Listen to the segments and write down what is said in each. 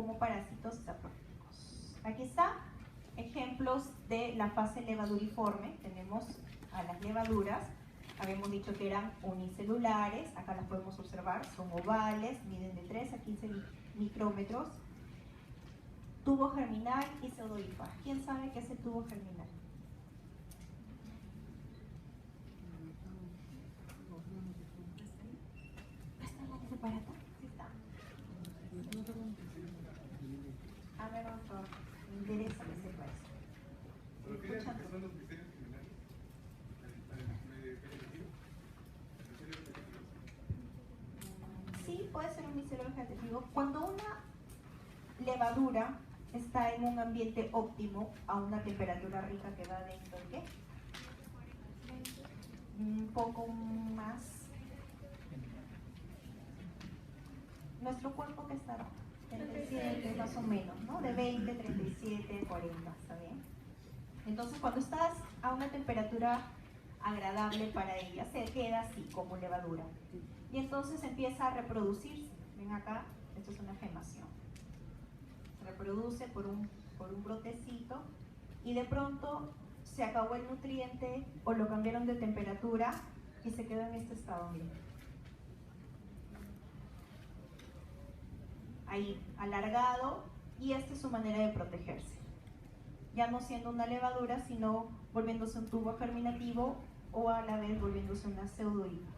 como parásitos saprofíticos. Aquí está ejemplos de la fase levaduriforme. Tenemos a las levaduras, habíamos dicho que eran unicelulares, acá las podemos observar, son ovales, miden de 3 a 15 micrómetros. Tubo germinal y pseudohifa. ¿Quién sabe qué es el tubo germinal? ¿Está en la separata? Sí está. A ver, por favor, me interesa que sepa eso. Escuchando. ¿Son los misterios criminales? Sí, puede ser un micelio vegetativo. Cuando una levadura está en un ambiente óptimo, a una temperatura rica que va dentro de ¿qué? Un poco más. Nuestro cuerpo que está 37 más o menos, ¿no? De 20, 37, 40, ¿está bien? Entonces cuando estás a una temperatura agradable para ella, se queda así como levadura. Y entonces empieza a reproducirse. Ven acá, esto es una gemación. Se reproduce por un brotecito y de pronto se acabó el nutriente o lo cambiaron de temperatura y se quedó en este estado, miren. Ahí, alargado, y esta es su manera de protegerse. Ya no siendo una levadura, sino volviéndose un tubo germinativo o a la vez volviéndose una pseudohifa.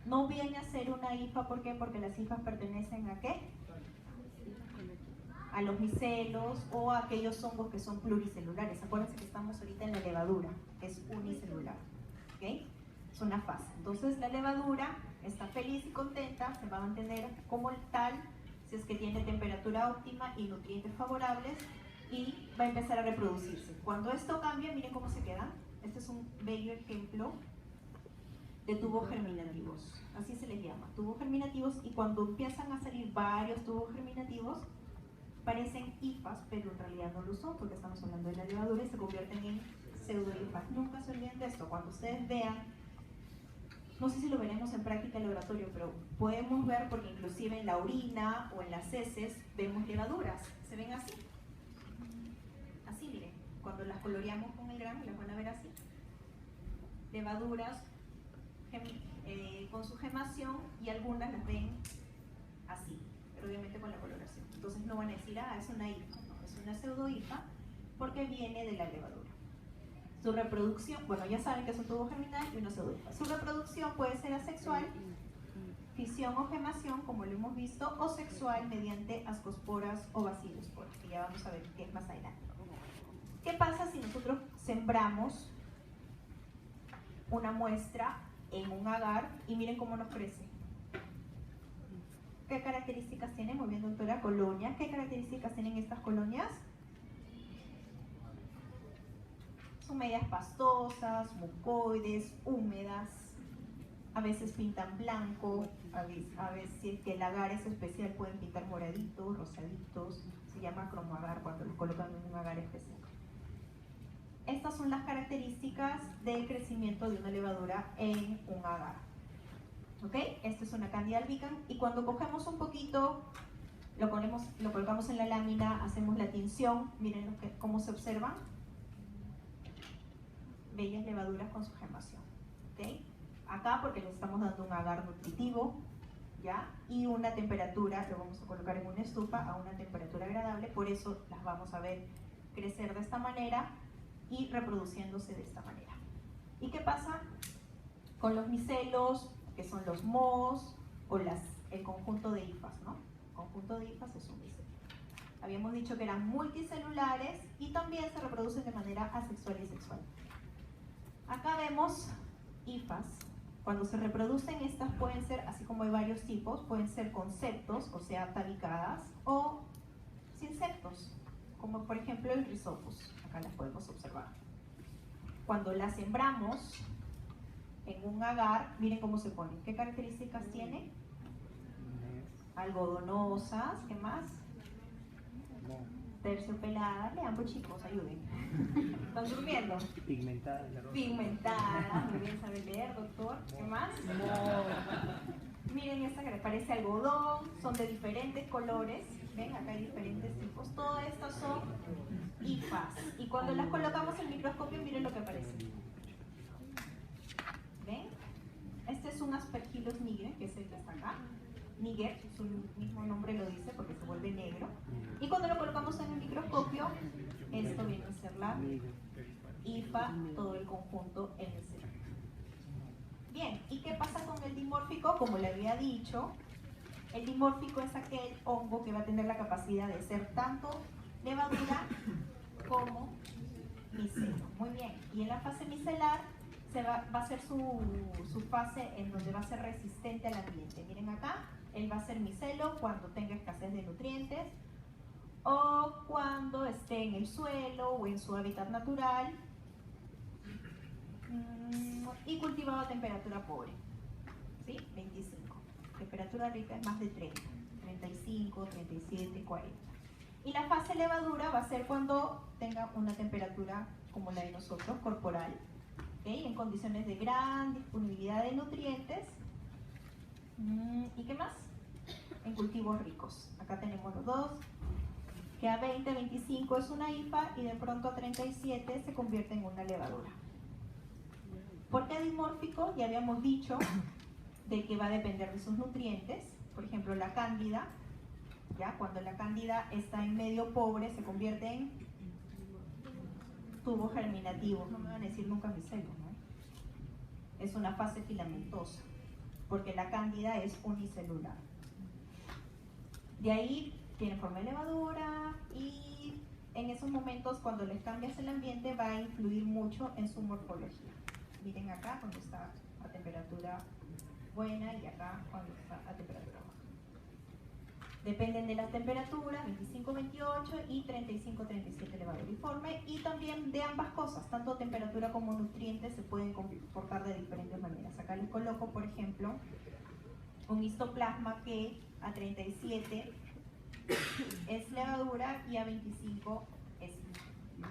No viene a ser una hifa, ¿por qué? Porque las hifas pertenecen ¿a qué? A los micelos o a aquellos hongos que son pluricelulares. Acuérdense que estamos ahorita en la levadura, que es unicelular. ¿Okay? Es una fase. Entonces la levadura está feliz y contenta, se va a mantener como tal, si es que tiene temperatura óptima y nutrientes favorables, y va a empezar a reproducirse. Cuando esto cambia, miren cómo se queda. Este es un bello ejemplo de tubos germinativos, así se les llama, tubos germinativos, y cuando empiezan a salir varios tubos germinativos, parecen hifas, pero en realidad no lo son, porque estamos hablando de la levadura y se convierten en pseudohifas. Nunca se olviden de esto. Cuando ustedes vean, no sé si lo veremos en práctica en laboratorio, pero podemos ver, porque inclusive en la orina o en las heces vemos levaduras, se ven así, así miren, cuando las coloreamos con el grano las van a ver así, levaduras con su gemación, y algunas las ven así, pero obviamente con la coloración. Entonces no van a decir, ah, es una hifa, no, es una pseudohifa, porque viene de la levadura. Su reproducción, bueno, ya saben que es un tubo germinal y una pseudohifa. Su reproducción puede ser asexual, fisión o gemación, como lo hemos visto, o sexual mediante ascosporas o bacilosporas, que ya vamos a ver qué es más adelante. ¿Qué pasa si nosotros sembramos una muestra en un agar y miren cómo nos crece? ¿Qué características tienen? Muy bien, doctora. Colonias. ¿Qué características tienen estas colonias? Son medias pastosas, mucoides, húmedas, a veces pintan blanco, a veces si es que el agar es especial pueden pintar moraditos, rosaditos, se llama cromoagar cuando los colocan en un agar especial. Estas son las características del crecimiento de una levadura en un agar. ¿Ok? Esta es una Candida albicans, y cuando cogemos un poquito, lo colocamos en la lámina, hacemos la tinción, miren cómo se observan. Bellas levaduras con su gemación. ¿Okay? Acá porque les estamos dando un agar nutritivo, ¿ya? Y una temperatura, lo vamos a colocar en una estufa a una temperatura agradable, por eso las vamos a ver crecer de esta manera y reproduciéndose de esta manera. ¿Y qué pasa con los micelos, que son los mohos o el conjunto de hifas, ¿no? El conjunto de hifas es un micelio. Habíamos dicho que eran multicelulares y también se reproducen de manera asexual y sexual. Acá vemos hifas. Cuando se reproducen, estas pueden ser, así como hay varios tipos, pueden ser con septos, o sea, tabicadas, o sin septos, como por ejemplo el Rhizopus. Acá las podemos observar. Cuando las sembramos en un agar, miren cómo se ponen. ¿Qué características tiene? Algodonosas, ¿qué más? Terciopeladas. Lean, pues chicos, ayuden. ¿Están durmiendo? Pigmentadas. Pigmentadas, muy bien, sabe leer, doctor. ¿Qué más? Miren esta que le parece algodón, son de diferentes colores. Ven, acá hay diferentes tipos. Todas estas son hifas. Y cuando las colocamos en el microscopio, miren lo que aparece. ¿Ven? Este es un Aspergillus niger, que es el que está acá. Niger, su mismo nombre lo dice porque se vuelve negro. Y cuando lo colocamos en el microscopio, esto viene a ser la hifa, todo el conjunto LC. Bien, ¿y qué pasa con el dimórfico? Como le había dicho, el dimórfico es aquel hongo que va a tener la capacidad de ser tanto levadura como micelo. Muy bien, y en la fase micelar va a ser su fase en donde va a ser resistente al ambiente. Miren acá, él va a ser micelo cuando tenga escasez de nutrientes o cuando esté en el suelo o en su hábitat natural y cultivado a temperatura pobre, ¿sí? 25. Temperatura rica es más de 30, 35, 37, 40. Y la fase levadura va a ser cuando tenga una temperatura como la de nosotros, corporal, ¿okay? En condiciones de gran disponibilidad de nutrientes. ¿Y qué más? En cultivos ricos. Acá tenemos los dos, que a 20, 25 es una hifa y de pronto a 37 se convierte en una levadura. ¿Por qué dimórfico? Ya habíamos dicho de que va a depender de sus nutrientes. Por ejemplo, la cándida, ¿ya? Cuando la cándida está en medio pobre se convierte en tubo germinativo. No me van a decir nunca micelo, ¿no? Es una fase filamentosa, porque la cándida es unicelular. De ahí tiene forma de levadura y en esos momentos cuando les cambias el ambiente va a influir mucho en su morfología. Miren acá cuando está a temperatura buena y acá cuando está a temperatura baja. Dependen de las temperaturas, 25-28 y 35-37 levaduriforme, y también de ambas cosas, tanto temperatura como nutrientes se pueden comportar de diferentes maneras. Acá les coloco, por ejemplo, un histoplasma que a 37 es levadura y a 25 es hifa.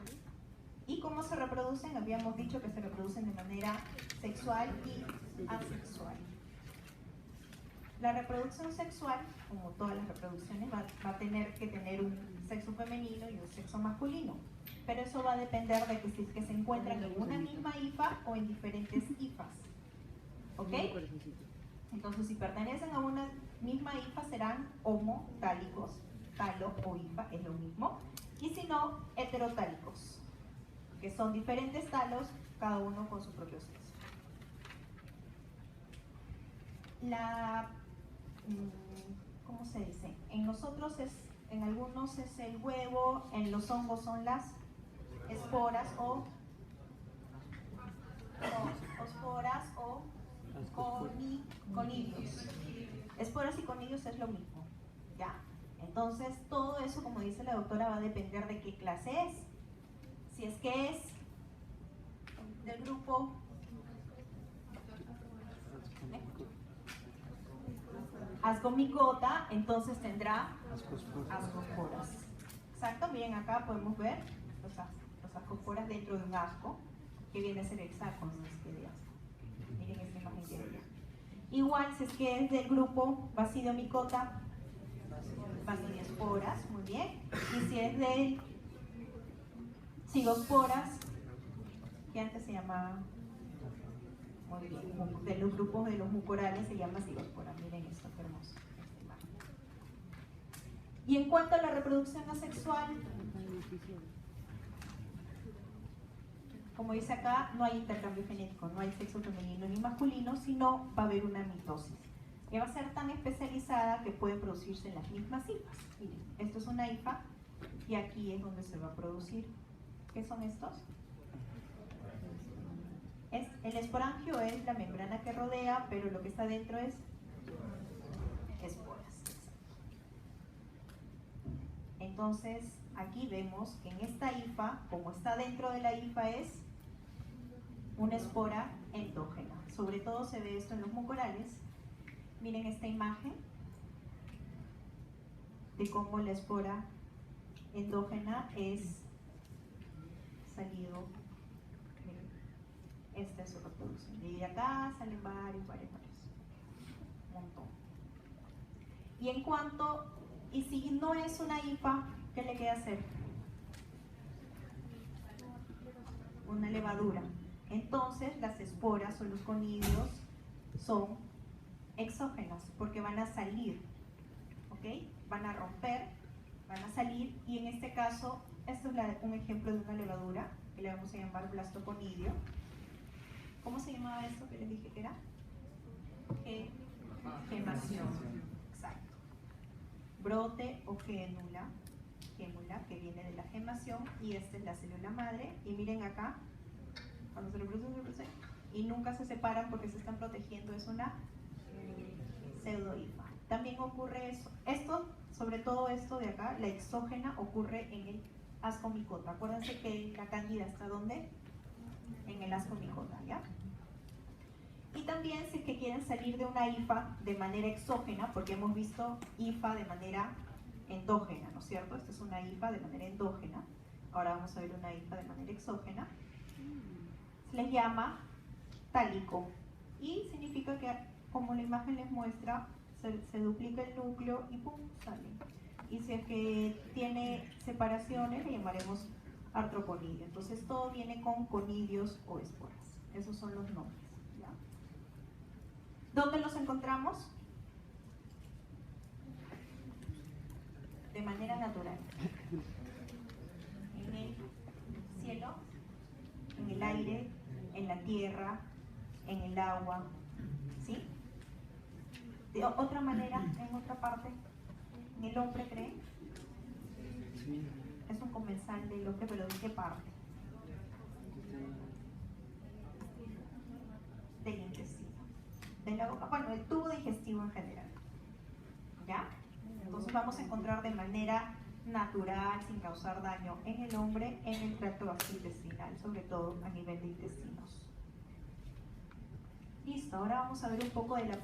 ¿Y cómo se reproducen? Habíamos dicho que se reproducen de manera sexual y asexual. La reproducción sexual, como todas las reproducciones, va a tener que tener un sexo femenino y un sexo masculino. Pero eso va a depender de que se encuentran en una misma hifa o en diferentes hifas. ¿Ok? Entonces, si pertenecen a una misma hifa, serán homotálicos. Talo o hifa es lo mismo. Y si no, heterotálicos, que son diferentes talos, cada uno con su propio sexo. ¿Cómo se dice? En nosotros en algunos es el huevo, en los hongos son las esporas o conidios. Esporas y conidios es lo mismo, ¿ya? Entonces, todo eso, como dice la doctora, va a depender de qué clase es. Si es que es del grupo Ascomycota, entonces tendrá ascosporas. Exacto, miren acá podemos ver los ascosporas dentro de un asco, que viene a ser hexágono, no es que de asco. Miren esta imagen que hay acá. Igual, si es que es del grupo Basidiomycota, basidiosporas, muy bien. Y si es de Cigosporas, que antes se llamaba, muy bien, de los grupos de los mucorales se llama Cigospora. Miren esto, qué hermoso. Y en cuanto a la reproducción asexual, como dice acá, no hay intercambio genético, no hay sexo femenino ni masculino, sino va a haber una mitosis, que va a ser tan especializada que puede producirse en las mismas hifas. Miren, esto es una hifa y aquí es donde se va a producir. ¿Qué son estos? El esporangio es la membrana que rodea, pero lo que está dentro es esporas. Entonces, aquí vemos que en esta hifa, como está dentro de la hifa, es una espora endógena. Sobre todo se ve esto en los mucorales. Miren esta imagen de cómo la espora endógena es salido. Miren, esta es su reproducción. Y de acá salen varios. Un montón. Y y si no es una hifa, ¿qué le queda hacer? Una levadura. Entonces las esporas o los conidios son exógenas porque van a salir, ¿ok? Van a romper, van a salir, y en este caso, esto es un ejemplo de una levadura que le vamos a llamar blastoconidio. ¿Cómo se llamaba esto que les dije que era? Gemación. Exacto. Brote o gémula, que viene de la gemación, y esta es la célula madre. Y miren acá, cuando se reproduce, y nunca se separan porque se están protegiendo, es una pseudohifa. También ocurre esto, sobre todo esto de acá, la exógena, ocurre en el ascomicota. Acuérdense que la cándida está ¿dónde? En el ascomicota, ¿ya? Y también si es que quieren salir de una hifa de manera exógena, porque hemos visto hifa de manera endógena, ¿no es cierto? Esta es una hifa de manera endógena. Ahora vamos a ver una hifa de manera exógena. Se les llama tálico y significa que, como la imagen les muestra, se duplica el núcleo y ¡pum!, sale. Y si es que tiene separaciones, le llamaremos artroponidio. Entonces todo viene con conidios o esporas. Esos son los nombres, ¿ya? ¿Dónde los encontramos? De manera natural. En el cielo, en el aire, en la tierra, en el agua, ¿sí? De otra manera, en otra parte, en el hombre, ¿creen? Es un comensal del hombre, pero ¿de qué parte? Del intestino, de la boca, bueno, el tubo digestivo en general, ¿ya? Entonces vamos a encontrar de manera natural, sin causar daño en el hombre, en el tracto gastrointestinal, sobre todo a nivel de intestinos. Listo, ahora vamos a ver un poco de la